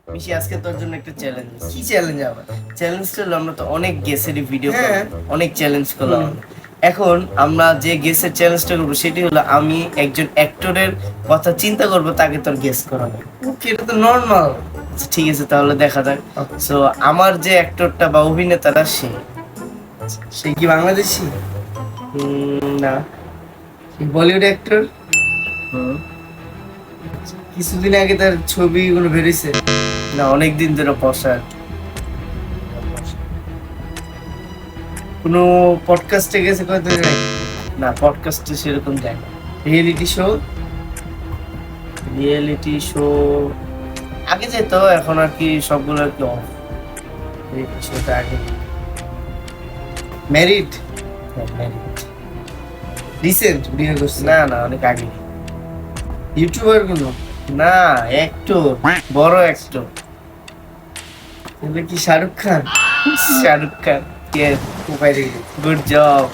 মিশি, আজকে তোর জন্য একটা চ্যালেঞ্জ। কি চ্যালেঞ্জ আবার? চ্যালেঞ্জটা হলো, আমরা তো অনেক গেসেরই ভিডিও হ্যাঁ। করলাম, অনেক চ্যালেঞ্জ করলাম। হুম। এখন আমরা যে গেসের চ্যালেঞ্জটা করবো সেটি হলো, আমি একজন অ্যাক্টরের কথা চিন্তা করব, তাকে তোর গেস করাবো। ওকে, এটা তো নর্মাল। আচ্ছা, ঠিক আছে, তাহলে দেখা যাক। Okay. সো আমার যে অ্যাক্টরটা বা অভিনেতাটা সে সে কি বাংলাদেশি? না। বলিউড অ্যাক্টর? হুম, কিছুদিন আগে তার ছবিগুলো বেরিয়েছে? না, অনেকদিন ধরে বসা। কোনো পডকাস্টে গেছে কয়দিন আগে? না, পডকাস্টে সেরকম যায় না। Reality show? রিয়েলিটি শো আগে যেত, এখন আর কি সবগুলো আর কি অফ। রিয়েলিটি শোটা আগে। ম্যারিড? হ্যাঁ, married। রিসেন্ট বিয়ে করছে? না না, অনেক আগে। ইউটিউবার কোনো? না, একটু বড় একটু। তাহলে কি শাহরুখ খান? শাহরুখ খান। ইয়েস, কোপায় রেখে গুড জব।